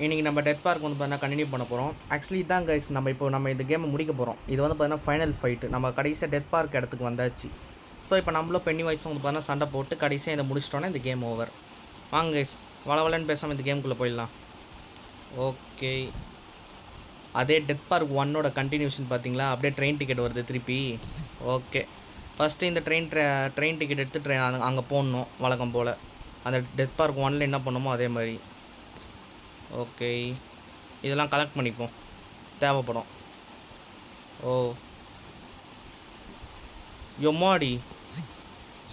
இன்றைக்கி நம்ம death park வந்து பார்த்தீங்கன்னா கண்டினியூ பண்ண போகிறோம். ஆக்சுவலி இதான் கைஸ் நம்ம இந்த கேமை முடிக்க போகிறோம். இது வந்து பார்த்தீங்கன்னா ஃபைனல் ஃபைட்டு. நம்ம கடைசியாக டெத் பார்க் இடத்துக்கு வந்தாச்சு. ஸோ இப்போ நம்மளும் பென்னி வாய்ஸும் வந்து பார்த்தீங்கன்னா சண்டை போட்டு கடைசியாக இதை முடிச்சிட்டோன்னா இந்த கேம் ஓவர். வாங்க கைஸ், வளவலன்னு பேசாமல் இந்த கேமுக்குள்ளே போயிடலாம். ஓகே, அதே டெத் பார்க் 1ஓட கண்டினியூஷன் பார்த்தீங்களா? அப்படியே ட்ரெயின் டிக்கெட் வருது திருப்பி. ஓகே, ஃபஸ்ட்டு இந்த ட்ரெயின் டிக்கெட் எடுத்து அங்கே போடணும் வழக்கம் போல். அந்த டெத் பார்க் 1ல் என்ன பண்ணணுமோ அதே மாதிரி. ஓகே, இதெல்லாம் கலெக்ட் பண்ணிப்போம், தேவைப்படும். ஓ எம்மாடி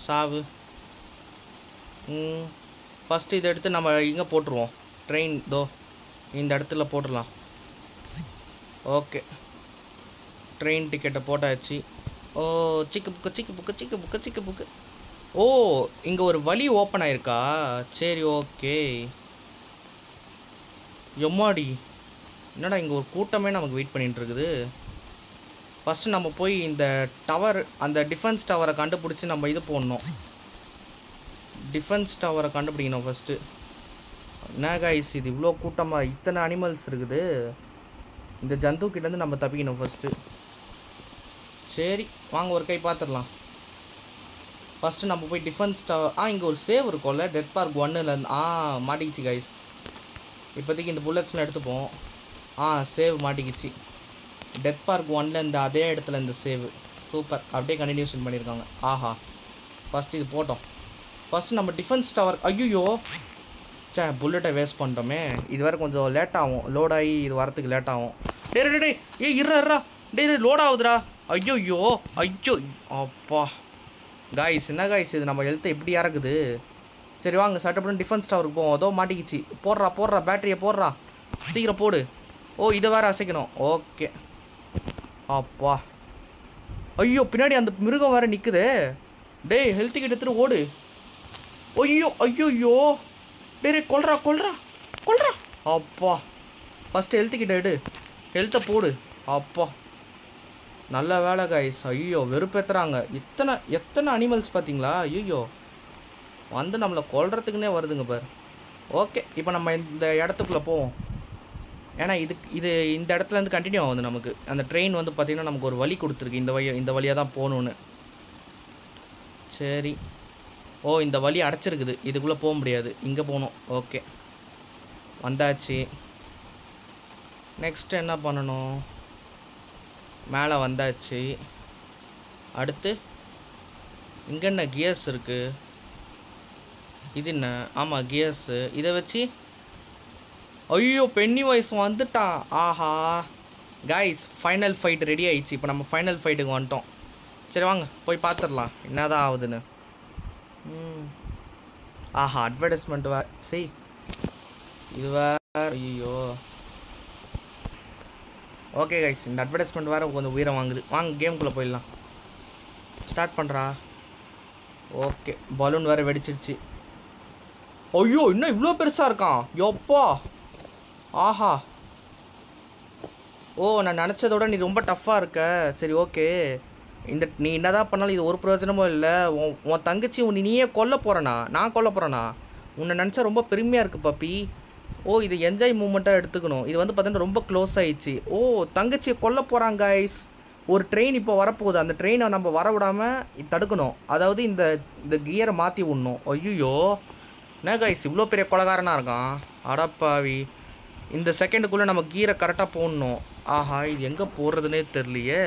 சாவு. ஃபஸ்ட்டு இதை எடுத்து நம்ம இங்கே போட்டுருவோம். ட்ரெயின் தோ இந்த இடத்துல போட்டுடலாம். ஓகே, ட்ரெயின் டிக்கெட்டை போட்டாச்சு. ஓ சிக்கு புக்கு. ஓ, இங்கே ஒரு வழி ஓப்பன் ஆயிருக்கா? சரி, ஓகே. எம்மாடி, என்னடா இங்கே ஒரு கூட்டமே நமக்கு வெயிட் பண்ணிகிட்டு இருக்குது. ஃபஸ்ட்டு நம்ம போய் இந்த டவர், அந்த டிஃபென்ஸ் டவரை கண்டுபிடிச்சி நம்ம இது போடணும். டிஃபென்ஸ் டவரை கண்டுபிடிக்கணும் ஃபஸ்ட்டு. என்ன கைஸ் இது இவ்வளோ கூட்டமாக, இத்தனை அனிமல்ஸ் இருக்குது. இந்த ஜந்துக்கிட்டேருந்து நம்ம தப்பிக்கணும் ஃபஸ்ட்டு. சரி வாங்க ஒரு கை பார்த்துடலாம். ஃபஸ்ட்டு நம்ம போய் டிஃபென்ஸ் டவர். இங்கே ஒரு சேவ் இருக்கும்ல டெத் பார்க் 1லேருந்து. மாட்டிக்கிச்சு கைஸ். இப்போதைக்கு இந்த புல்லட்ஸ்லாம் எடுத்துப்போம். சேவ் மாட்டிக்கிச்சு. டெத் பார்க் 1லேருந்து அதே இடத்துல இந்த சேவ். சூப்பர், அப்படியே கண்டினியூஷன் பண்ணியிருக்காங்க. ஃபஸ்ட்டு இது போட்டோம். ஃபஸ்ட்டு நம்ம டிஃபென்ஸ் டவர். ஐயோ புல்லட்டை வேஸ்ட் பண்ணிட்டோமே. இது வேறு கொஞ்சம் லேட் ஆகும், லோட் ஆகி இது வரத்துக்கு லேட் ஆகும். இருறா லோட் ஆகுதுடா. ஐயோ அப்பா காய்ஸ், என்ன காய்ஸ் இது நம்ம ஹெல்த்தை எப்படி இறக்குது. சரி வாங்க சட்டப்பட்டு டிஃபென்ஸ் டவருக்கு போவோம். அதோ மாட்டிக்கிச்சு. போடுறா பேட்டரியை போடுறா, சீக்கிரம் போடு. இதை வேறு அசைக்கணும். ஓகே அப்பா. ஐயோ பின்னாடி அந்த மிருகம் வேறு நிற்குது. டேய் ஹெல்த் கிட்ட எடுத்துட்டு ஓடு. ஐயோ டே கொல்றா. அப்பா ஃபஸ்ட்டு ஹெல்த் கிட்ட எடு, ஹெல்த்தை போடு. அப்பா நல்ல வேலை காய்ஸ். ஐயோ வெறுப்பேற்றுறாங்க. எத்தனை அனிமல்ஸ் பார்த்தீங்களா? ஐயோ வந்து நம்மளை கொல்றதுக்குன்னே வருதுங்க பார். ஓகே, இப்போ நம்ம இந்த இடத்துக்குள்ளே போவோம். ஏன்னா இது இந்த இடத்துலேருந்து கண்டினியூ ஆகுது நமக்கு. அந்த ட்ரெயின் வந்து பார்த்திங்கன்னா நமக்கு ஒரு வழி கொடுத்துருக்கு. இந்த வழியாக தான் போகணுன்னு. சரி, இந்த வழி அடைச்சிருக்குது, இதுக்குள்ளே போக முடியாது, இங்கே போகணும். ஓகே வந்தாச்சு. நெக்ஸ்ட்டு என்ன பண்ணணும்? மேலே வந்தாச்சு. அடுத்து இங்கே என்ன கியர்ஸ் இருக்குது? இது என்ன? கியர்ஸு. இதை வச்சு ஐயோ பென்னி வாய்ஸ் வந்துட்டான். காய்ஸ் ஃபைனல் ஃபைட் ரெடி ஆயிடுச்சு. இப்போ நம்ம ஃபைனல் ஃபைட்டுக்கு வந்துட்டோம். சரி வாங்க போய் பார்த்துடலாம் என்ன தான் ஆகுதுன்னு. அட்வர்டைஸ்மெண்ட் சரி இது வேறு. ஐயோ ஓகே கைஸ், இந்த அட்வர்டைஸ்மெண்ட் வேறு கொஞ்சம் உயிரை வாங்குது. வாங்க கேமுக்குள்ளே போயிடலாம். ஸ்டார்ட் பண்ணுறா. ஓகே, பலூன் வேறு வெடிச்சிருச்சு. ஐயோ இன்னும் இவ்வளோ பெருசாக இருக்கான். யோப்பா நான் நினச்சதோட நீ ரொம்ப டஃப்பாக இருக்க. சரி ஓகே, நீ என்னதான் பண்ணாலும் இது ஒரு பிரயோஜனமும் இல்லை. உன் தங்கச்சி நீயே கொல்ல போகிறேண்ணா? நான் கொல்ல போகிறேண்ணா? உன்னை நினச்சா ரொம்ப பெருமையாக இருக்குது பப்பி. இது என்ஜாய் மூமெண்ட்டாக எடுத்துக்கணும். இது வந்து பார்த்தீங்கன்னா ரொம்ப க்ளோஸ் ஆகிடுச்சு. தங்கச்சியை கொல்ல போகிறாங்க கைஸ். ஒரு ட்ரெயின் இப்போ வரப்போகுது. அந்த ட்ரெயினை நம்ம வர விடாமல் தடுக்கணும். அதாவது இந்த கியரை மாற்றி விடணும். ஐயோ என்ன கைஸ் இவ்வளோ பெரிய கொலகாரனாக இருக்கான். அடப்பாவி, இந்த செகண்டுக்குள்ளே நம்ம கீரை கரெக்டாக போடணும். இது எங்கே போடுறதுனே தெரிலையே.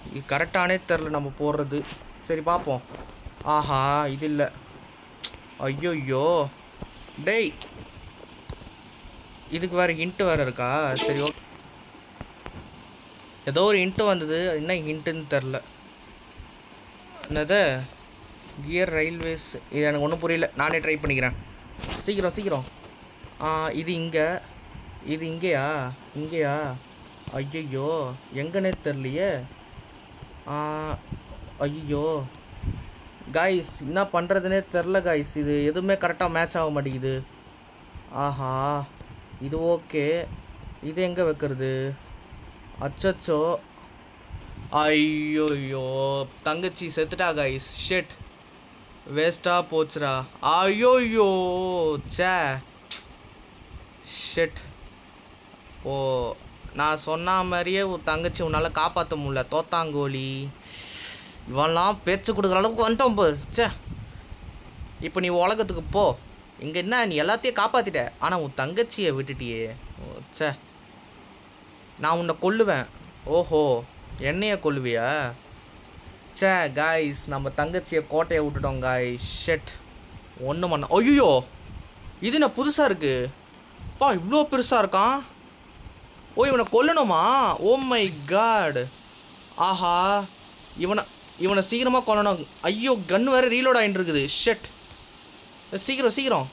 இது கரெக்டானே தெரில நம்ம போடுறது. சரி பார்ப்போம். இது இல்லை. ஐயோ டேய், இதுக்கு வேறு ஹிண்ட்டு வேறு இருக்கா? சரி ஓகே, ஏதோ ஒரு ஹிண்ட்டு வந்தது. என்ன ஹிண்ட்டுன்னு தெரில. என்னது கியர் ரயில்வேஸ்? இது எனக்கு ஒன்றும் புரியல, நானே ட்ரை பண்ணிக்கிறேன். சீக்கிரம். இது இங்கேயா? ஐயோ எங்கன்னே தெரிலையே. ஐயோ காய்ஸ் என்ன பண்ணுறதுனே தெரில காய்ஸ். இது எதுவுமே கரெக்டாக மேட்ச் ஆக மாட்டேங்குது. இது ஓகே, இது எங்கே வைக்கிறது? அச்சோ ஐயோ தங்கச்சி செத்துட்டா காய்ஸ். ஷெட் வேஸ்ட்டாக போச்சுரா. ஐயோயோ சே ஷெட். ஓ, நான் சொன்ன மாதிரியே ஒரு தங்கச்சி உன்னால் காப்பாற்ற முடியல தோத்தாங்கோலி. இவெல்லாம் பேச்சு கொடுக்குற அளவுக்கு வந்துட்டோம் போ. சே, இப்போ நீ உலகத்துக்கு போ. இங்கே என்ன நீ எல்லாத்தையும் காப்பாற்றிட்ட, ஆனால் உன் தங்கச்சியை விட்டுட்டியே. ஓ சே, நான் உன்னை கொல்லுவேன். ஓஹோ, என்னைய கொல்லுவியா? சே காய்ஸ், நம்ம தங்கச்சியை கோட்டையை விட்டுட்டோம் காய்ஸ். ஷெட், ஒன்று பண்ண. ஐயோ, இது என்ன புதுசாக இருக்குது பா, இவ்வளோ பெருசாக இருக்கான். ஓ, இவனை கொல்லணுமா? Oh my God. ஆஹா, இவனை சீக்கிரமாக கொல்லணும். ஐயோ, கன் வேறு ரீலோட் ஆகிட்டு இருக்குது. ஷெட், சீக்கிரம் சீக்கிரம்.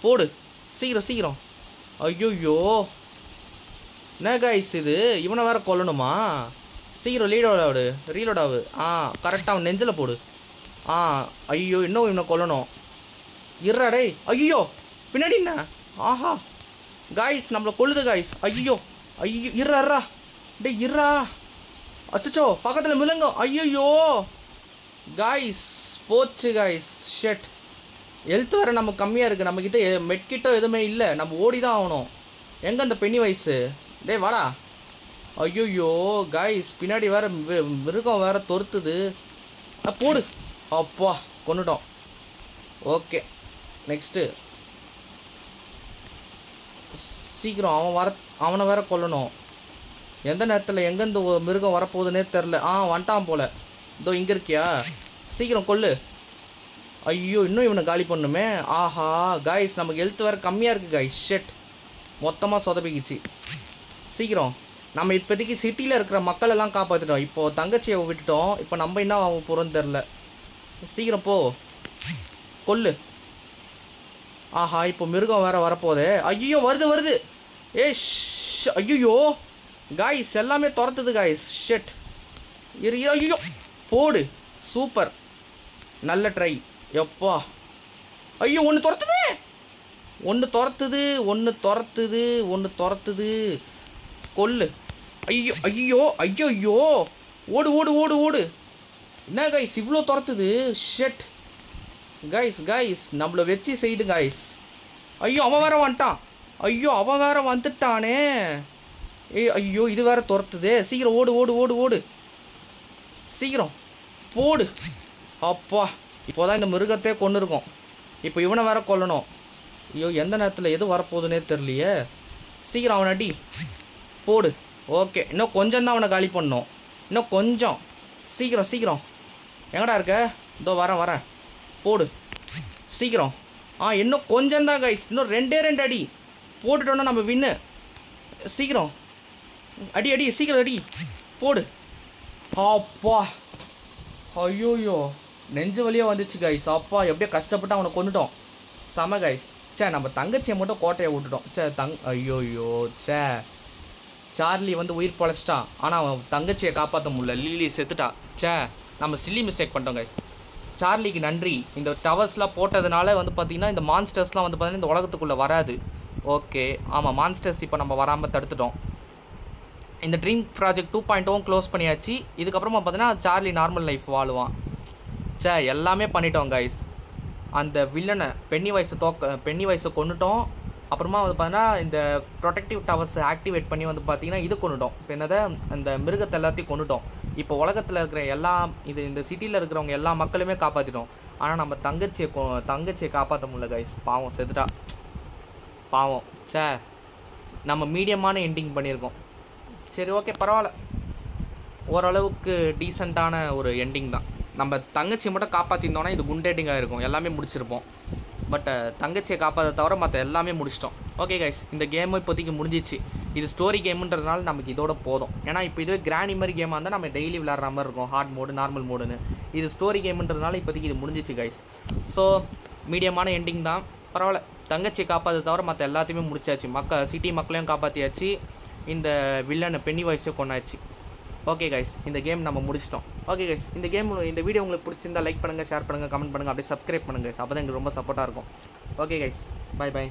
போடு சீக்கிரம் சீக்கிரம். ஐயோயோ, என்ன காய்ஸ் இது, இவனை வேறு கொல்லணுமா? சீக்கிரம் ரீலோட் ஆகு. கரெக்டாக அவன் நெஞ்சில் போடு. ஐயோ, இன்னும் இவனை கொல்லணும். டேய். ஐயோ, பின்னாடி என்ன? ஆஹா காய்ஸ், நம்மளை கொல்லுது காய்ஸ். ஐயோ ஐயோ, இருறா டேய், இருறா. அச்சோ, பக்கத்தில் மிளங்க. ஐயோ காய்ஸ், போச்சு காய்ஸ். ஷெட், ஹெல்த் வேறு நமக்கு கம்மியாக இருக்குது. நம்மக்கிட்ட மெட்கிட்டோ எதுவுமே இல்லை. நம்ம ஓடி தான் ஆகணும். எங்கே அந்த பென்னி வயசு? டேய் வாடா. ஐயோயோ காய்ஸ், பின்னாடி வேறு மிருகம் வேறு தொறுத்துது. போடு. அப்பா, கொண்டுட்டோம். ஓகே, நெக்ஸ்ட்டு சீக்கிரம் அவனை வேற கொல்லணும். எந்த நேரத்தில் எங்கேருந்து மிருகம் வரப்போகுதுன்னே தெரில. வந்துட்டான் போல். இதோ இங்கே இருக்கியா? சீக்கிரம் கொல்லு. ஐயோ, இன்னும் இவனை காலி பண்ணுமே. ஆஹா காய்ஸ், நமக்கு ஹெல்த் வேறு கம்மியாக இருக்குது காய்ஸ். ஷெட், மொத்தமாக சொதப்பிக்கிச்சு. சீக்கிரம், நம்ம இப்போதைக்கு சிட்டியில் இருக்கிற மக்களெல்லாம் காப்பாற்றிட்டோம். இப்போது தங்கச்சியை விட்டுட்டோம். இப்போ நம்ம என்ன ஆக போகிறோன்னு தெரில. சீக்கிரம் போ, கொல்லு. ஆஹா, இப்போ மிருகம் வேறு வரப்போதே. ஐயோ, வருது. ஐயோ காய்ஸ், எல்லாமே துரத்துது காய்ஸ். ஷெட், ஐயோ, போடு. சூப்பர், நல்ல ட்ரை. எப்பா, ஐயோ, ஒன்று துரத்துது. கொல்லு. ஐயோ, ஓடு. என்ன காய்ஸ், இவ்வளோ துரத்துது? ஷெட் காய்ஸ், நம்மளை வச்சு செய்யுது காய்ஸ். ஐயோ, அவன் வேற வந்துட்டானே. ஐயோ, இது வேற துரத்துதே. சீக்கிரம் ஓடு. சீக்கிரம் போடு. அப்பா, இப்போதான் இந்த மிருகத்தையே கொண்டு இருக்கோம். இப்போ இவனை வேற கொல்லணும். ஐயோ, எந்த நேரத்தில் எது வரப்போகுதுன்னே தெரியலையே. சீக்கிரம் அவனை அடி, போடு. ஓகே, இன்னும் கொஞ்சம் தான் அவனை காலி பண்ணணும். இன்னும் கொஞ்சம். சீக்கிரம். எங்கடா இருக்க? இதோ வரேன். போடு சீக்கிரம். இன்னும் கொஞ்சம் தான் கைஸ். இன்னும் ரெண்டே அடி போட்டுட்டோன்னா நம்ம வின்னு. சீக்கிரம் அடி, சீக்கிரம் அடி, போடு. அப்பா, ஐயோயோ, நெஞ்சு வழியாக வந்துச்சு கைஸ். அப்பா, எப்படியோ கஷ்டப்பட்டு அவனை கொண்டுட்டோம். செம கைஸ். சே, நம்ம தங்கச்சியை மட்டும் கோட்டையை விட்டுட்டோம். ஐயோயோ, சார்லி வந்து உயிர் பொழைச்சிட்டான். ஆனால் அவன் தங்கச்சியை காப்பாற்ற முடியல. லில்லி செத்துட்டா. நம்ம சில்லி மிஸ்டேக் பண்ணிட்டோம் கைஸ். சார்லிக்கு நன்றி. இந்த டவர்ஸ்லாம் போட்டதுனால வந்து பார்த்திங்கன்னா இந்த மான்ஸ்டர்ஸ்லாம் வந்து பார்த்திங்கன்னா இந்த உலகத்துக்குள்ளே வராது. ஓகே, ஆமாம், மான்ஸ்டர்ஸ் இப்போ நம்ம வராமல் தடுத்துட்டோம். இந்த ட்ரீம் ப்ராஜெக்ட் 2.0 க்ளோஸ் பண்ணியாச்சு. இதுக்கப்புறமா பார்த்தீங்கன்னா சார்லி நார்மல் லைஃப் வாழுவான். எல்லாமே பண்ணிட்டோம் கைஸ். அந்த வில்லனை பென்னி வயசை கொண்டுட்டோம். அப்புறமா வந்து பார்த்தீங்கன்னா இந்த ப்ரொடெக்டிவ் டவர்ஸ் ஆக்டிவேட் பண்ணி வந்து பார்த்திங்கன்னா இது கொண்டுட்டோம். இப்போ என்னதை அந்த மிருகத்தை எல்லாத்தையும் கொண்டுட்டோம். இப்போ உலகத்தில் இருக்கிற இந்த சிட்டியில் இருக்கிறவங்க எல்லா மக்களுமே காப்பாற்றிட்டோம். ஆனால் நம்ம தங்கச்சியை காப்பாற்ற முடியல கைஸ். பாவம், செத்துட்டா. பாவம். நம்ம மீடியமான எண்டிங் பண்ணியிருக்கோம். சரி, ஓகே, பரவாயில்ல. ஓரளவுக்கு டீசெண்டான ஒரு எண்டிங் தான். நம்ம தங்கச்சியை மட்டும் காப்பாற்றிருந்தோன்னா இது குண்டேட்டிங்காக இருக்கும், எல்லாமே முடிச்சிருப்போம். பட் தங்கச்சியை காப்பாற்ற தவிர மற்ற எல்லாமே முடிச்சிட்டோம். ஓகே கைஸ், இந்த கேமும் இப்போதைக்கு முடிஞ்சிச்சு. இது ஸ்டோரி கேமுன்றதுனால நமக்கு இதோட போதும். ஏன்னா இப்போ இதுவே கிராணி மாதிரி கேமாக இருந்தால் நம்ம டெய்லி விளையாடுற மாதிரி இருக்கும், ஹார்ட் மோடு நார்மல் மோடுன்னு. இது ஸ்டோரி கேமுன்றதுனால இப்போதைக்கு இது முடிஞ்சிச்சு கைஸ். ஸோ மீடியமான எண்டிங் தான், பரவாயில்ல. தங்கச்சியை காப்பாற்ற தவிர மற்ற எல்லாத்தையுமே முடிச்சாச்சு. சிட்டி மக்களையும் காப்பாற்றியாச்சு. இந்த வில்லனை பென்னி வாய்ஸையும் கொண்டாச்சு. ஓகே கைஸ், இந்த கேம் நம்ம முடிச்சிட்டோம். ஓகே கைஸ், இந்த வீடியோ உங்களுக்கு பிடிச்சிருந்தா லைக் பண்ணுங்கள், ஷேர் பண்ணுங்கள், கமெண்ட் பண்ணுங்கள், அப்படியே சப்ஸ்கிரைப் பண்ணுங்கள் கைஸ். அப்போ தான் எங்களுக்கு ரொம்ப சப்போர்ட்டாக இருக்கும். Okay guys, bye.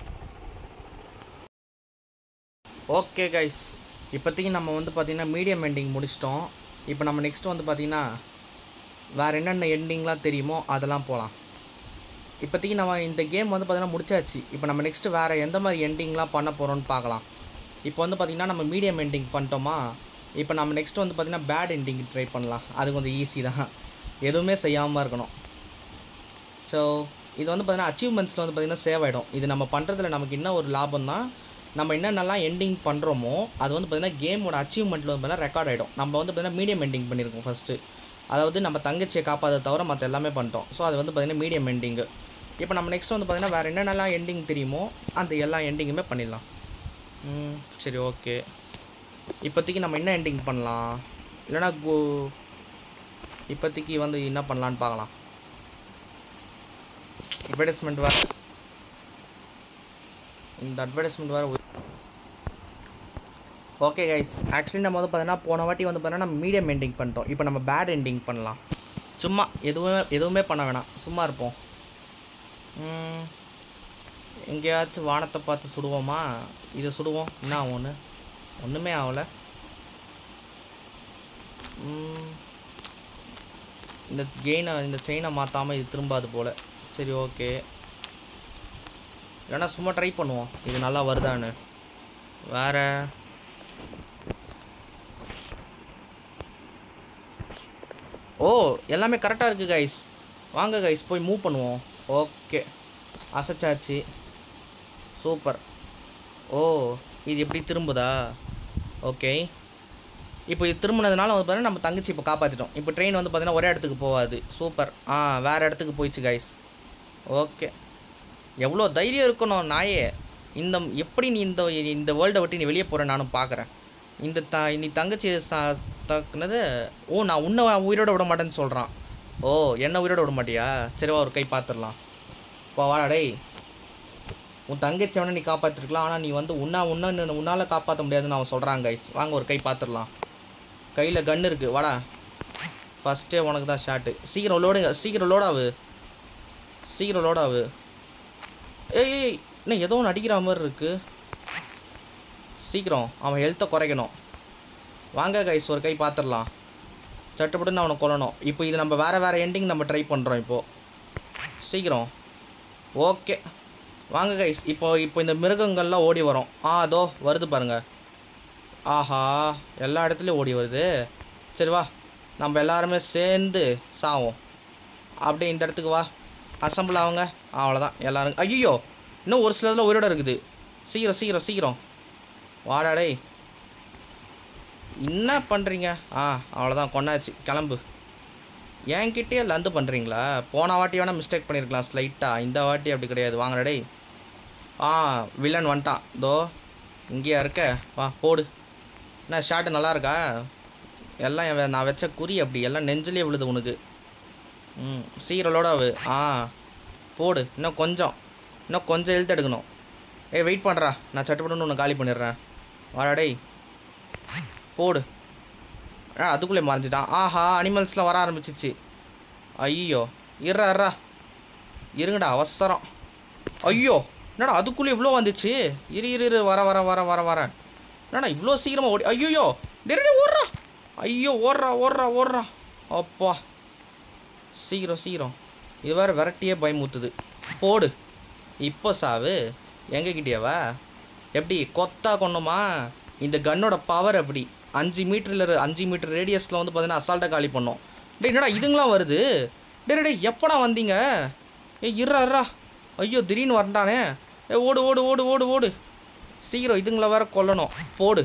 Okay guys, இப்போதைக்கு நம்ம வந்து பார்த்திங்கன்னா மீடியம் எண்டிங் முடிச்சிட்டோம். இப்போ நம்ம நெக்ஸ்ட் வந்து பார்த்திங்கன்னா வேறு என்னென்ன எண்டிங்லாம் தெரியுமோ அதெல்லாம் போகலாம். இப்போதைக்கு நம்ம இந்த கேம் வந்து பார்த்திங்கன்னா முடிச்சாச்சு. இப்போ நம்ம நெக்ஸ்ட்டு வேறு எந்த மாதிரி எண்டிங்லாம் பண்ண போகிறோன்னு பார்க்கலாம். இப்போ வந்து பார்த்திங்கன்னா நம்ம மீடியம் எண்டிங் பண்ணிட்டோமா. இப்போ நம்ம நெக்ஸ்ட்டு வந்து பார்த்திங்கன்னா பேட் எண்டிங் ட்ரை பண்ணலாம். அது கொஞ்சம் ஈஸி தான், எதுவுமே செய்யாமல் இருக்கணும். ஸோ இது வந்து பார்த்திங்கன்னா அச்சீவ்மெண்ட்ஸில் வந்து பார்த்திங்கன்னா சேவ் ஆகிடும். இது நம்ம பண்ணுறதுல நமக்கு என்ன ஒரு லாபம் தான், நம்ம என்னென்னலாம் எண்டிங் பண்ணுறோமோ அது வந்து பார்த்திங்கன்னா கேமோட அச்சீவ்மெண்ட்டில் வந்து பார்த்திங்கன்னா ரெக்கார்ட் ஆகிடும். நம்ம வந்து பார்த்திங்கன்னா மீடியம் எண்டிங் பண்ணியிருக்கோம் ஃபஸ்ட்டு. அதாவது நம்ம தங்கச்சியை காப்பாற்ற தவிர மற்ற எல்லாமே பண்ணிட்டோம். ஸோ அது வந்து பார்த்திங்கன்னா மீடியம் எண்டிங்கு. இப்போ நம்ம நெக்ஸ்ட் வந்து பார்த்திங்கன்னா வேறு என்னென்னலாம் எண்டிங் தெரியுமோ அந்த எல்லா எண்டிங்குமே பண்ணிடலாம். சரி, ஓகே. இப்போதைக்கு நம்ம என்ன எண்டிங் பண்ணலாம், இல்லைனா இப்போதைக்கு வந்து என்ன பண்ணலான்னு பார்க்கலாம். அட்வர்டைஸ்மெண்ட் வேறு, இந்த அட்வர்டைஸ்மெண்ட் வேறு. ஓகே கைஸ், ஆக்சுவலி நம்ம வந்து பார்த்தீங்கன்னா போன வாட்டி வந்து பார்த்தீங்கன்னா நம்ம மீடியம் எண்டிங் பண்ணிட்டோம். இப்போ நம்ம பேட் எண்டிங் பண்ணலாம். சும்மா எதுவுமே பண்ண வேணாம், சும்மா இருப்போம். எங்கேயாச்சும் வானத்தை பார்த்து சுடுவோமா? இதை சுடுவோம், என்ன ஆகும்? ஒன்றுமே ஆகலை. இந்த செயினை மாற்றாமல் இது திரும்பாது போல். சரி, ஓகே. இல்லைன்னா சும்மா ட்ரை பண்ணுவோம், இது நல்லா வருதான்னு. வேறு எல்லாமே கரெக்டாக இருக்குது கைஸ். வாங்க கைஸ் போய் மூவ் பண்ணுவோம். ஓகே, அசைச்சாச்சு. சூப்பர். இது எப்படி திரும்புதா? ஓகே, இப்போ இது திரும்பினதுனால வந்து பார்த்தீங்கன்னா நம்ம தங்கச்சி இப்போ காப்பாற்றிட்டோம். இப்போ ட்ரெயின் வந்து பார்த்தீங்கன்னா ஒரே இடத்துக்கு போகாது. சூப்பர். வேறு இடத்துக்கு போயிடுச்சு கைஸ். ஓகே, எவ்வளோ தைரியம் இருக்கணும் நாயே. எப்படி நீ இந்த வேர்ல்டை விட்டு நீ வெளியே போகிற நானும் பார்க்குறேன். நீ தங்கச்சி தாக்குனது. நான் உன்னை உயிரோட விட மாட்டேன்னு சொல்கிறான். என்ன உயிரோட விட மாட்டியா? சரிவா, ஒரு கை பார்த்துடலாம். வாடா டேய், உன் தங்கச்சி வேணா நீ காப்பாற்றிருக்கலாம், ஆனால் நீ வந்து உன்னால் காப்பாற்ற முடியாதுன்னு அவன் சொல்கிறான் கைஸ். வாங்க ஒரு கை பார்த்துடலாம். கையில் கன் இருக்குது, வாடா. ஃபஸ்ட்டே உனக்கு தான் ஷாட்டு. சீக்கிரம் லோடாவு. ஏய், இன்னும் ஏதோ ஒன்று அடிக்கிற மாதிரி இருக்குது. சீக்கிரம் அவன் ஹெல்த்தை குறைக்கணும். வாங்க கைஸ் ஒரு கை பார்த்துடலாம். சட்டுப்பட்டு அவனை கொல்லணும். இப்போ இது நம்ம வேறு எண்டிங் நம்ம ட்ரை பண்ணுறோம் இப்போது. சீக்கிரம். ஓகே, வாங்க கைஸ். இப்போ இந்த மிருகங்கள்லாம் ஓடி வரும். அதோ வருது பாருங்கள். ஆஹா, எல்லா இடத்துலையும் ஓடி வருது. சரி வா, நம்ம எல்லாருமே சேர்ந்து சாவோம். அப்படியே இந்த இடத்துக்கு வா, அசம்பிள் ஆகுங்க. அவ்வளோதான் எல்லோரும். ஐயோ, இன்னும் ஒரு சிலதில் உயிரோட இருக்குது. சீக்கிரம் வாடாடே. என்ன பண்ணுறீங்க? அவ்வளோதான், கொண்டாச்சு. கிளம்பு. என்கிட்டயே லந்து பண்ணுறீங்களா? போன வாட்டி வேணால் மிஸ்டேக் பண்ணியிருக்கலாம் ஸ்லைட்டாக, இந்த வாட்டி அப்படி கிடையாது. வாங்கடே. வில்லன் வந்துட்டான். இதோ இங்கேயா இருக்க? வா போடு. என்ன ஷாட்டு நல்லா இருக்கா? எல்லாம் நான் வச்ச குறி அப்படி எல்லாம் நெஞ்சிலே விழுது உனக்கு. சீக்கிரலோடாவு. போடு. இன்னும் கொஞ்சம் எழுத்து எடுக்கணும். வெயிட் பண்ணுறா, நான் சட்டுப்பட்டு ஒன்று காலி பண்ணிடுறேன். வாடாடே, போடு. அதுக்குள்ளே மறைஞ்சிட்டான். ஆஹா, அனிமல்ஸ்லாம் வர ஆரம்பிச்சிச்சு. ஐயோ, இருங்கடா, அவசரம். ஐயோ, என்னடா அதுக்குள்ளே இவ்வளோ வந்துச்சு. இரு வர. என்னடா இவ்வளோ சீக்கிரமாக ஓடி. ஐயோ, டெரே ஓடுறா. ஐயோ, ஓடுறா. அப்பா, சீக்கிரம். இது வேறு விரட்டியே பயமுத்துது. போடு. இப்போ சாவு. எங்ககிட்டயாவா? எப்படி கொத்தா கொண்டோமா? இந்த கன்னோட பவர் எப்படி? 5 மீட்டர் ரேடியஸில் வந்து பார்த்தீங்கன்னா அசால்ட்டாக காலி பண்ணோம். என்னடா இதுங்களாம் வருது. டே, எப்படா வந்தீங்க? இருறா. ஐயோ, திடீர்னு வரண்டானே. ஓடு. சீக்கிரம் இதுங்களை வேற கொல்லணும். போடு.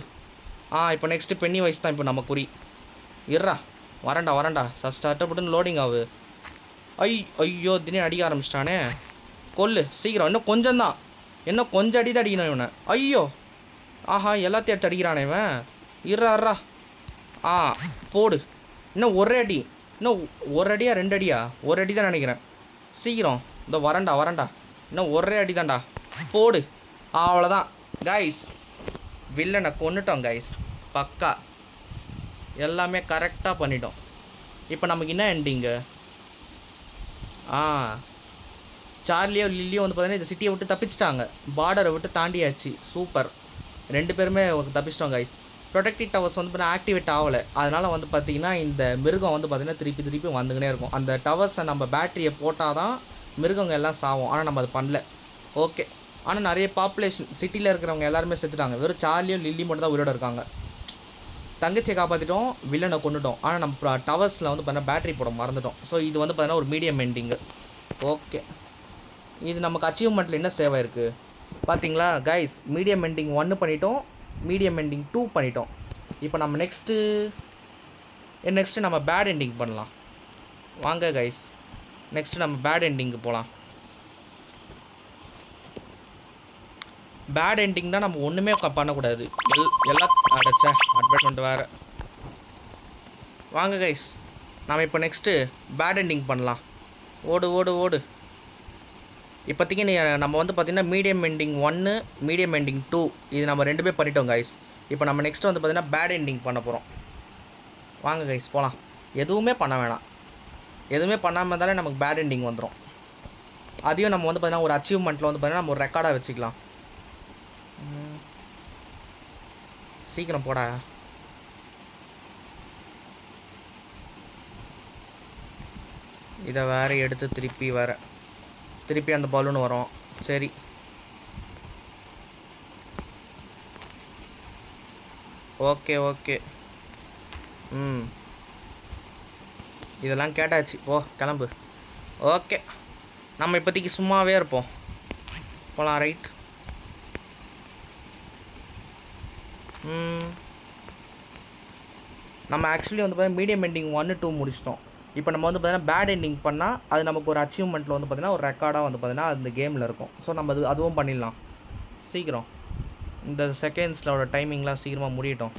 இப்போ நெக்ஸ்ட்டு பென்னி வைஸ் தான் இப்போ நம்ம குறி. வரண்டா. ஸ்டார்ட்டப்பட்டுன்னு லோடிங் ஆகு. ஐயோ, திடீர்னு அடிக்க ஆரம்பிச்சிட்டானே. கொல்லு சீக்கிரம். இன்னும் கொஞ்சம் அடி தான் அடிக்கணும் இவனை. ஐயோ, ஆஹா, எல்லாத்தையும் எடுத்து அடிக்கிறானே இவன். இருறா. போடு. இன்னும் ஒரு அடி. இன்னும் ஒரு அடியா 2 அடியா? ஒரு அடி தான் நினைக்கிறேன். சீக்கிரம். இதோ வரண்டா. இன்னும் ஒரே அடி தான்டா. போடு. அவ்வளோதான் கைஸ், வில்லனை கொன்னுட்டோம் கைஸ். பக்கா எல்லாமே கரெக்டாக பண்ணிட்டோம். இப்போ நமக்கு என்ன எண்டிங்கு? சார்லியோ லில்லியோ வந்து பார்த்தீங்கன்னா இந்த சிட்டியை விட்டு தப்பிச்சிட்டாங்க. பார்டரை விட்டு தாண்டியாச்சு. சூப்பர். 2 பேருமே தப்பிச்சிட்டோம் கைஸ். ப்ரொடெக்டிவ் டவர்ஸ் வந்து பார்த்தீங்கன்னா ஆக்டிவேட் ஆகலை. அதனால் வந்து பார்த்திங்கன்னா இந்த மிருகம் வந்து பார்த்திங்கன்னா திருப்பி வந்துக்கினே இருக்கும். அந்த டவர்ஸை நம்ம பேட்டரியை போட்டால் தான் மிருகங்க எல்லாம் சாவும். ஆனால் நம்ம அது பண்ணல. ஓகே. ஆனால் நிறைய பாப்புலேஷன் சிட்டியில் இருக்கிறவங்க எல்லாருமே செத்துட்டாங்க. வெறும் சார்லியும் லில்லி மட்டும் தான் உயிரோடு இருக்காங்க. தங்கச்சியை காப்பாற்றிட்டோம், வில்லனை கொண்டுட்டோம். ஆனால் நம்ம டவர்ஸில் வந்து பார்த்தீங்கன்னா பேட்டரி போட மறந்துட்டோம். ஸோ இது வந்து பார்த்தீங்கன்னா ஒரு மீடியம் எண்டிங்கு. ஓகே, இது நமக்கு அச்சீவ்மெண்ட்டில் என்ன சேவை இருக்குது பார்த்தீங்களா கைஸ்? மீடியம் எண்டிங் 1 பண்ணிட்டோம், மீடியம் எண்டிங் 2 பண்ணிட்டோம். இப்போ நம்ம நெக்ஸ்ட்டு நம்ம பேட் எண்டிங் பண்ணலாம். வாங்க கைஸ், நெக்ஸ்ட்டு நம்ம பேட் எண்டிங்கு போகலாம். பேட் எண்டிங் தான் நம்ம ஒன்றுமே பண்ணக்கூடாது. எல்லாம் அடைச்சா அட்வர்டைஸ்மெண்ட் வேறு. வாங்க கைஸ், நம்ம இப்போ நெக்ஸ்ட்டு பேட் எண்டிங் பண்ணலாம். ஓடு ஓடு ஓடு. இப்போதைக்கு நம்ம வந்து பார்த்திங்கன்னா மீடியம் எண்டிங் 1, மீடியம் எண்டிங் 2 இது நம்ம 2மே பண்ணிட்டோம் கைஸ். இப்போ நம்ம நெக்ஸ்ட்டு வந்து பார்த்திங்கன்னா பேட் எண்டிங் பண்ண போகிறோம். வாங்க கைஸ் போகலாம். எதுவுமே பண்ண வேணாம். எதுவுமே பண்ணாமல் இருந்தாலே நமக்கு பேட் எண்டிங் வந்துடும். அதையும் நம்ம வந்து பார்த்திங்கன்னா ஒரு அச்சீவ்மெண்ட்டில் வந்து பார்த்திங்கன்னா நம்ம ஒரு ரெக்கார்டாக வச்சுக்கலாம். சீக்கிரம் போடா. இதை வேறு எடுத்து திருப்பி அந்த பலூன் வரும். சரி, ஓகே ஓகே. இதெல்லாம் கேட்டாச்சு, போ கிளம்பு. ஓகே, நம்ம இப்போதைக்கு சும்மாவே இருப்போம். போகலாம். ரைட். நம்ம ஆக்சுவலி வந்து பார்த்தீங்கன்னா மீடியம் எண்டிங் 1, 2 முடிச்சிட்டோம். இப்போ நம்ம வந்து பார்த்தீங்கன்னா பேட் எண்டிங் பண்ணால் அது நமக்கு ஒரு அச்சீவ்மெண்ட்டில் வந்து பார்த்திங்கன்னா ஒரு ரெக்கார்டாக வந்து பார்த்திங்கன்னா அந்த கேமில் இருக்கும். ஸோ நம்ம அதுவும் பண்ணிடலாம். சீக்கிரம் இந்த செகண்ட்ஸில் டைமிங்லாம் சீக்கிரமாக முடியட்டும்.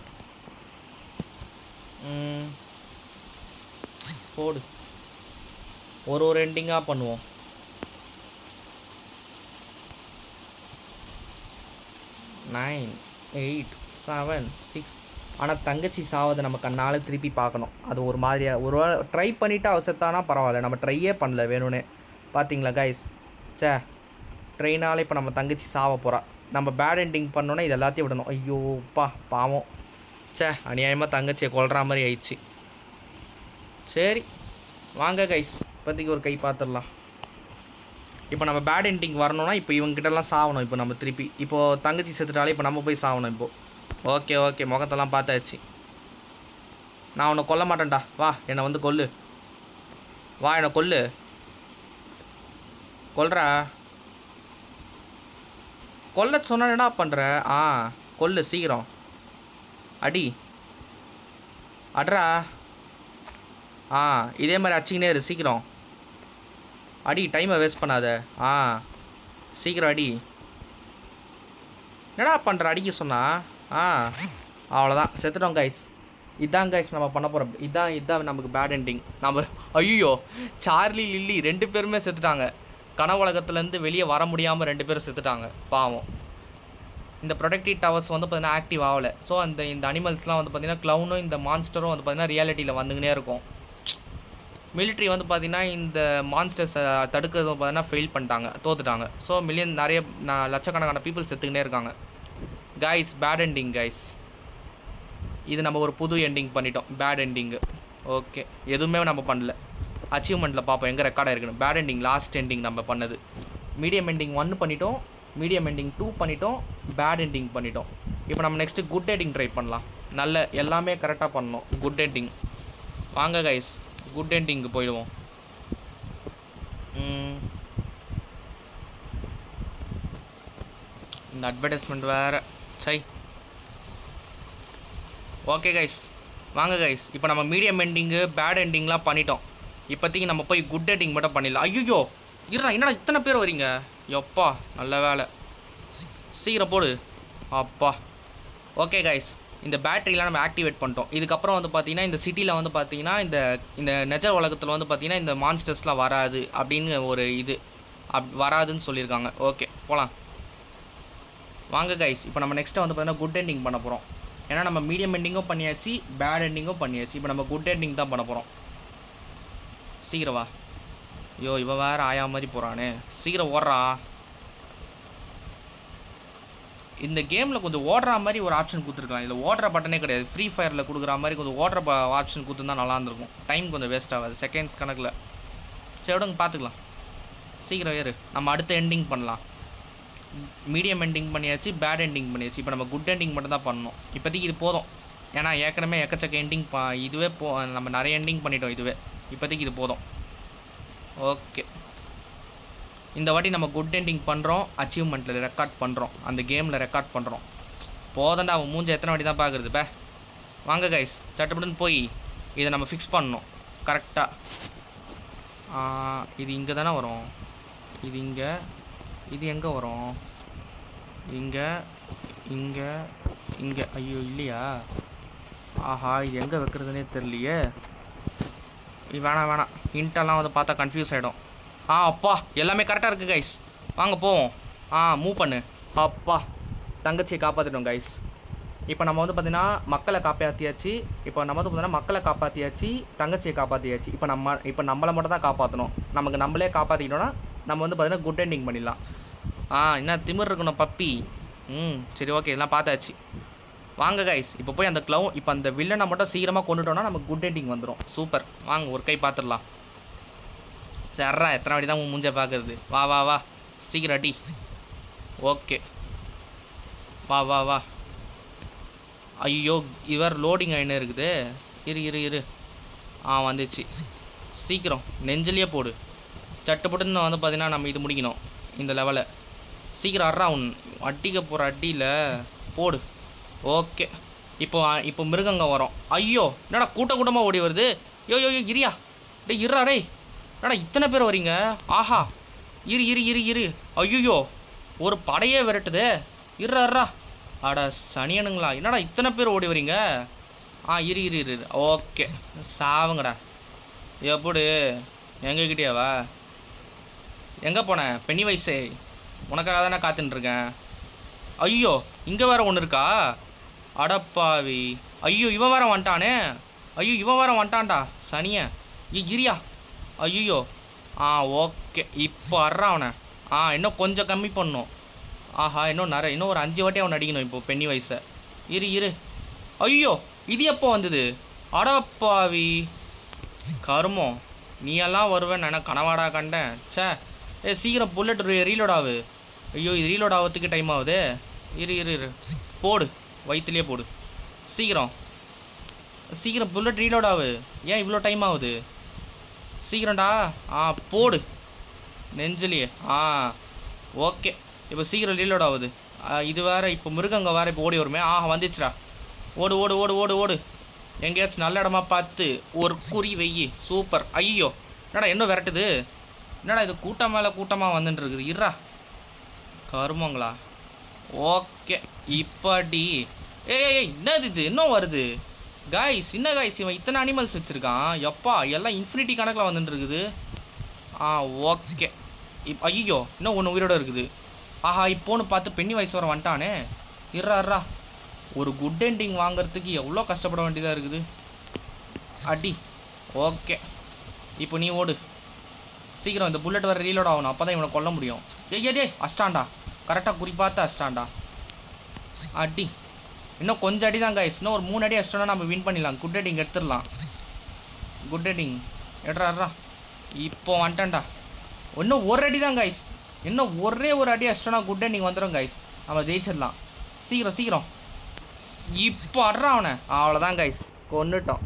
போடு. ஒரு எண்டிங்காக பண்ணுவோம். 9, 8, 7, 6. ஆனால் தங்கச்சி சாவதை நம்ம கண்ணால் திருப்பி பார்க்கணும். அது ஒரு மாதிரியாக ஒரு ட்ரை பண்ணிவிட்டு அவசரத்தானா பரவாயில்ல. நம்ம ட்ரையே பண்ணல வேணும்னே. பார்த்தீங்களா கைஸ்? ட்ரெயினால் இப்போ நம்ம தங்கச்சி சாவ போகிறா. நம்ம பேட் எண்டிங் பண்ணோன்னா இது எல்லாத்தையும் விடணும். ஐயோப்பா பாவம். அநியாயமாக தங்கச்சியை கொல்ற மாதிரி ஆயிடுச்சு. சரி வாங்க கைஸ், இப்போதைக்கு ஒரு கை பார்த்துடலாம். இப்போ நம்ம பேட் எண்டிங் வரணும்னா இப்போ இவங்ககிட்டலாம் சாவணும். இப்போ நம்ம திருப்பி இப்போது தங்கச்சி செத்துட்டாலே இப்போ நம்ம போய் சாவணும். இப்போது ஓகே முகத்தெல்லாம் பார்த்தாச்சு. நான் உன்னை கொல்ல மாட்டேன்டா. வா என்னை வந்து கொல்லு. வா என்னை கொல்லு. கொல்றா. கொல்ல சொன்னா என்னடா பண்ணுற? கொல்லு சீக்கிரம். அடி அட்ரா. இதே மாதிரி அடிச்சிக்கினே இரு. சீக்கிரம் அடி, டைமை வேஸ்ட் பண்ணாத. சீக்கிரம் அடி. என்னடா பண்ணுற? அடிக்க சொன்னா. அவ்வளோதான், செத்துட்டோம் கைஸ். இதான் கைஸ் நம்ம பண்ண போகிறோம். இதான் நமக்கு பேட் எண்டிங். நம்ம ஐயோ சார்லி லில்லி 2 பேருமே செத்துட்டாங்க. கனவுலகத்துலேருந்து வெளியே வர முடியாமல் 2 பேரும் செத்துட்டாங்க பாவம். இந்த ப்ரொடக்டிவ் டவர்ஸ் வந்து பார்த்திங்கன்னா ஆக்டிவ் ஆகலை. ஸோ இந்த அனிமல்ஸ்லாம் வந்து பார்த்திங்கன்னா க்ளவுனும் இந்த மான்ஸ்டரும் வந்து பார்த்திங்கன்னா ரியாலிட்டியில் வந்துக்கினே இருக்கும். மிலிட்ரி வந்து பார்த்திங்கன்னா இந்த மான்ஸ்டர்ஸை தடுக்கிறது பார்த்திங்கன்னா ஃபெயில் பண்ணிட்டாங்க, தோத்துட்டாங்க. ஸோ நிறைய லட்சக்கணக்கான பீப்புள் செத்துக்கினே இருக்காங்க கைஸ். Bad ending guys. இது நம்ம ஒரு புது எண்டிங் பண்ணிட்டோம், பேட் எண்டிங்கு. ஓகே, எதுவுமே நம்ம பண்ணல. அச்சீவ்மெண்ட்டில் பார்ப்போம் எங்கே ரெக்கார்டாக இருக்குன்னு. பேட் எண்டிங் லாஸ்ட் எண்டிங் நம்ம பண்ணது. மீடியம் எண்டிங் 1 பண்ணிட்டோம், மீடியம் எண்டிங் 2 பண்ணிட்டோம், பேட் எண்டிங் பண்ணிட்டோம். இப்போ நம்ம நெக்ஸ்ட்டு குட் எண்டிங் ட்ரை பண்ணலாம். நல்ல எல்லாமே கரெக்டாக பண்ணணும். Good ending. வாங்க கைஸ், குட் எண்டிங்கு போயிடுவோம். இந்த அட்வர்டைஸ்மெண்ட் வேறு சை. ஓகே கைஸ், வாங்க கைஸ். இப்போ நம்ம மீடியம் எண்டிங்கு பேட் எண்டிங்லாம் பண்ணிட்டோம். இப்போதைக்கு நம்ம போய் குட் எண்டிங் மட்டும் பண்ணிடலாம். ஐயோ இருடா, என்னடா இத்தனை பேர் வரீங்க? எப்பா நல்ல வேலை. சீக்கிரம் போடு. அப்பா ஓகே கைஸ், இந்த பேட்டரிலாம் நம்ம ஆக்டிவேட் பண்ணிட்டோம். இதுக்கப்புறம் வந்து பார்த்திங்கன்னா இந்த சிட்டியில் வந்து பார்த்திங்கன்னா இந்த நிஜ உலகத்தில் வந்து பார்த்திங்கன்னா இந்த மான்ஸ்டர்ஸ்லாம் வராது அப்படின்னு ஒரு வராதுன்னு சொல்லியிருக்காங்க. ஓகே போகலாம். வாங்க கைஸ், இப்போ நம்ம நெக்ஸ்ட்டு வந்து பார்த்திங்கன்னா குட் எண்டிங் பண்ண போகிறோம். ஏன்னா நம்ம மீடியம் எண்டிங்கும் பண்ணியாச்சு, பேட் எண்டிங்கும் பண்ணியாச்சு. இப்போ நம்ம குட் எண்டிங் தான் பண்ண போகிறோம். சீக்கிரம் வா. ஐயோ இவன் வேறு ஆயா மாதிரி போகிறானே. சீக்கிரம் ஓடுறா. இந்த கேமில் கொஞ்சம் ஓடுற மாதிரி ஒரு ஆப்ஷன் கொடுத்துருக்கலாம். இதில் ஓடுற பட்டனே கிடையாது. ஃப்ரீ ஃபயரில் கொடுக்குற மாதிரி கொஞ்சம் ஓடுற ஆப்ஷன் கொடுத்துருந்தா நல்லா இருந்திருக்கும். டைம் கொஞ்சம் வேஸ்ட் ஆகாது, செகண்ட்ஸ் கணக்கில். சரி விடுங்க பார்த்துக்கலாம். சீக்கிரம் ஏறு. நம்ம அடுத்த எண்டிங் பண்ணலாம். மீடியம் எண்டிங் பண்ணியாச்சு, பேட் எண்டிங் பண்ணியாச்சு. இப்போ நம்ம குட் எண்டிங் மட்டும் தான் பண்ணணும். இப்போதைக்கு இது போதும். ஏன்னா ஏற்கனவே எக்கச்சக்க எண்டிங் இதுவே நம்ம நிறைய எண்டிங் பண்ணிட்டோம். இதுவே இப்போதைக்கு இது போதும். ஓகே, இந்த வாட்டி நம்ம குட் எண்டிங் பண்ணுறோம். அச்சீவ்மெண்ட்டில் ரெக்கார்ட் பண்ணுறோம். அந்த கேமில் ரெக்கார்ட் பண்ணுறோம். போதண்டா அவன் மூஞ்ச எத்தனை வாட்டி தான் பார்க்குறது பே. வாங்க கைஸ், சட்டப்பட்டுன்னு போய் இதை நம்ம ஃபிக்ஸ் பண்ணணும் கரெக்டாக. இது இங்கே தானே வரும். இது இங்கே, இது எங்கே வரும்? இங்கே, இங்கே, இங்கே. ஐயோ இல்லையா? ஆஹா, இது எங்கே வைக்கிறதுனே தெரியலையே. இது வேணாம் வேணாம், ஹிண்டெல்லாம் வந்து பார்த்தா கன்ஃபியூஸ் ஆகிடும். அப்பா எல்லாமே கரெக்டாக இருக்குது கைஸ். வாங்க போவோம். மூவ் பண்ணு. அப்பா, தங்கச்சியை காப்பாற்றிட்டோம் கைஸ். இப்போ நம்ம வந்து பார்த்திங்கன்னா மக்களை காப்பாற்றியாச்சு. இப்போ நம்ம வந்து பார்த்திங்கன்னா மக்களை காப்பாற்றியாச்சு, தங்கச்சியை காப்பாற்றியாச்சு. இப்போ நம்மளை மட்டும் தான் காப்பாற்றணும். நமக்கு நம்மளே காப்பாற்றிக்கிட்டோன்னா நம்ம வந்து பார்த்திங்கன்னா குட் எண்டிங் பண்ணிடலாம். என்ன திமிர் இருக்கணும் பப்பி. சரி ஓகே, இதெல்லாம் பார்த்தாச்சு. வாங்க கைஸ், இப்போ போய் இப்போ அந்த வில்லனை மட்டும் சீக்கிரமாக கொண்டுட்டோன்னா நமக்கு குட் எண்டிங் வந்துடும். சூப்பர், வாங்க ஒரு கை பார்த்துடலாம். சர்றா, எத்தனை வாட்டி தான் மூஞ்ச பார்க்குறது. வா வா வா, சீக்கிரம் அடி. ஓகே, வா வா வா. ஐயோ, இவர் லோடிங் ஆகினே இருக்குது. இரு. வந்துச்சு. சீக்கிரம் நெஞ்சிலேயே போடு. சட்டுப்பட்டுன்னு வந்து பார்த்தீங்கன்னா நம்ம இது முடிக்கணும் இந்த லெவலை. சீக்கிரம் அறா, அடிக்க போகிற அடியில் போடு. ஓகே, இப்போ மிருகங்க வரும். ஐயோ, என்னடா கூட்டமாக ஓடி வருது. யோ இரியா இருறா டேய். என்னடா இத்தனை பேர் வரீங்க? ஆஹா, இரு. ஐயோ, ஒரு படையே விரட்டுது. இருறா. அட சனியனுங்களா, என்னடா இத்தனை பேர் ஓடி வரீங்க? இரு. ஓகே, சாவுங்கடா. எப்படி எங்ககிட்டயாவா? எங்கே போனேன் பென்னி வயசே? உனக்காக தானே காத்துட்டுருக்கேன். ஐயோ, இங்கே வேறு ஒன்று இருக்கா? அடப்பாவி. ஐயோ, இவன் வேறு வந்துட்டான்டா சனிய. இரியா. ஐயோ, ஓகே, இப்போ அறா அவனை. இன்னும் கொஞ்சம் கம்மி பண்ணணும். ஆஹா, இன்னும் ஒரு 5 வாட்டி அவனை அடிக்கணும் இப்போ பென்னி வயசை. இரு. ஐயோ, இது எப்போ வந்தது? அடப்பாவி கருமம், நீ எல்லாம் வருவேன்னு நான் கனவாடா கண்டேன். சீக்கிரம் புல்லட் ரீலோட் ஆகு. ஐயோ, இது ரீலோட் ஆகிறதுக்கு டைம் ஆகுது. இரு. போடு, வயிற்றுலேயே போடு. சீக்கிரம் புல்லட் ரீலோட் ஆகு. ஏன் இவ்வளோ டைம் ஆகுது? சீக்கிரம்டா. போடு நெஞ்சிலேயே. ஓகே, இப்போ சீக்கிரம் ரீலோட் ஆகுது. இது வேறு இப்போ மிருகங்க வேறு இப்போ ஓடி வருமே. வந்துச்சுடா. ஓடு. எங்கேயாச்சும் நல்ல இடமா பார்த்து ஒரு குறி வெய்யி. சூப்பர். ஐயோ, என்னடா இன்னும் விரட்டுது. என்னடா இது கூட்டம் மேலே கூட்டமாக வந்துட்டு இருக்குது. இருறா கருமங்களா. ஓகே, இப்படி ஏய் என்னது இது இன்னும் வருது காய்ஸ். என்ன காய்ஸ், இவன் இத்தனை அனிமல்ஸ் வச்சுருக்கான். எப்பா, எல்லாம் இன்ஃபினிட்டி கணக்கில் வந்துட்டு இருக்குது. ஓகே, ஐயோ, இன்னும் ஒன்று உயிரோடு இருக்குது. இப்போன்னு பார்த்து பென்னி வயசு வர வந்துட்டானே. இருறா, ஒரு குட் எண்டிங் வாங்கிறதுக்கு எவ்வளோ கஷ்டப்பட வேண்டியதாக இருக்குது. அடி. ஓகே, இப்போ நீ ஓடு. சீக்கிரம் இந்த புல்லட் வர ரீலோட் ஆகணும். அப்போ தான் இவனை கொல்ல முடியும். ஏய் அஷ்டாண்டா, கரெக்டாக குறிப்பாத்து அஷ்டாண்டா. அடி. இன்னும் கொஞ்சம் அடி தான் கைஸ். இன்னும் ஒரு 3 அடி அடிச்சிட்டோன்னா நம்ம வின் பண்ணிடலாம். குட் எண்டிங் எடுத்துடலாம். குட் எண்டிங் எடுறா. இப்போ வந்துட்டேன்டா. இன்னும் ஒரு அடி தான் கைஸ். இன்னும் ஒரே ஒரு அடி அடிச்சிட்டோன்னா குட் எண்டிங் வந்துடும் கைஸ். நம்ம ஜெயிச்சிடலாம். சீக்கிரம். இப்போ அட்றா அவனை. அவ்வளோதான் கைஸ், கொன்னுட்டோம்.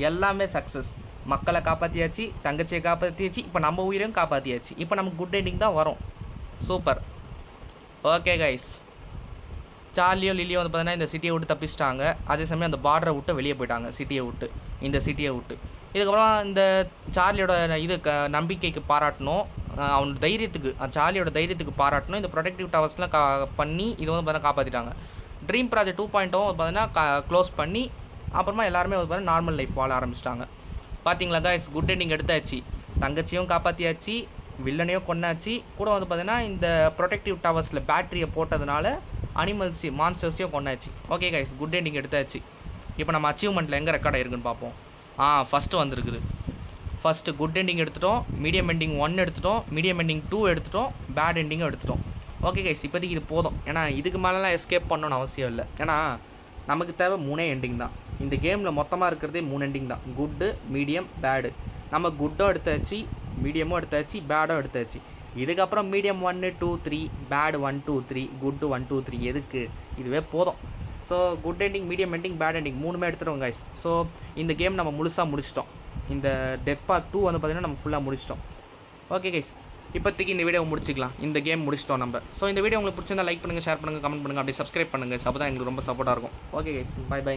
எல்லாமே சக்ஸஸ். மக்களை காப்பாற்றியாச்சு, தங்கச்சியை காப்பாற்றியாச்சு, இப்போ நம்ம உயிரையும் காப்பாற்றியாச்சு. இப்போ நமக்கு குட் எண்டிங் தான் வரும். சூப்பர். ஓகே கைஸ், சார்லியோ லில்லியோ வந்து பார்த்தீங்கன்னா இந்த சிட்டியை விட்டு தப்பிச்சிட்டாங்க. அதே சமயம் அந்த பார்டரை விட்டு வெளியே போயிட்டாங்க. இந்த சிட்டியை விட்டு இதுக்கப்புறம் இந்த சார்லியோட நம்பிக்கைக்கு பாராட்டணும். அவனோட தைரியத்துக்கு, சார்லியோட தைரியத்துக்கு பாராட்டணும். இந்த ப்ரொடெக்டிவ் டவர்ஸ்லாம் பண்ணி இது வந்து பார்த்தீங்கன்னா காப்பாற்றிட்டாங்க. ட்ரீம் ப்ராஜெக்ட் 2.0 பார்த்தீங்கன்னா க்ளோஸ் பண்ணி அப்புறமா எல்லாருமே வந்து பார்த்தீங்கன்னா நார்மல் லைஃப் வாழ ஆரம்பிச்சிட்டாங்க. பார்த்தீங்களா கைஸ், குட் எண்டிங் எடுத்தாச்சு. தங்கச்சியும் காப்பாற்றியாச்சு, வில்லனையும் கொண்டாச்சு. கூட வந்து பார்த்தீங்கன்னா இந்த ப்ரொடெக்டிவ் டவர்ஸில் பேட்டரியை போட்டதுனால மான்ஸ்டர்ஸையும் கொண்டாச்சு. ஓகே கைஸ், குட் எண்டிங் எடுத்தாச்சு. இப்போ நம்ம அச்சீவ்மெண்ட்டில் எங்கே ரெக்கார்ட் ஆகிருக்குன்னு பார்ப்போம். ஃபஸ்ட்டு வந்திருக்குது. ஃபஸ்ட்டு குட் எண்டிங் எடுத்துட்டோம், மீடியம் எண்டிங் 1 எடுத்துட்டோம், மீடியம் எண்டிங் 2 எடுத்துட்டோம், பேட் எண்டிங்கும் எடுத்துட்டோம். ஓகே கைஸ், இப்போதைக்கு இது போதும். ஏன்னா இதுக்கு மேலெலாம் எஸ்கேப் பண்ணணும்னு அவசியம் இல்லை. ஏன்னா நமக்கு தேவை 3 எண்டிங் தான். இந்த கேமில் மொத்தமாக இருக்கிறதே 3 எண்டிங் தான். Good, medium, bad. நம்ம குட்டும் எடுத்தாச்சு, மீடியமும் எடுத்தாச்சு, பேடும் எடுத்தாச்சு. இதுக்கப்புறம் மீடியம் 1 2 3 பேட் 1 2 3 குட் 1 2 3 எதுக்கு இதுவே போதும். So good ending, medium ending, bad ending 3மே எடுத்துருவோம் கைஸ். ஸோ இந்த கேம் நம்ம முழுசாக முடிச்சிட்டோம். இந்த டெத் பார்ட் 2 வந்து பார்த்திங்கன்னா நம்ம ஃபுல்லாக முடிச்சிட்டோம். ஓகே கைஸ், இப்போதைக்கு இந்த வீடியோ முடிச்சிக்கலாம். இந்த கேம் முடிச்சிட்டோம் நம்ம. ஸோ இந்த வீடியோ உங்களுக்கு பிடிச்சிருந்தா லைக் பண்ணுங்கள், ஷேர் பண்ணுங்கள், கமெண்ட் பண்ணுங்கள், அப்படியே சப்ஸ்கிரைப் பண்ணுங்கள். அப்போ தான் எங்களுக்கு ரொம்ப சப்போர்ட்டாக இருக்கும். Okay guys, bye by.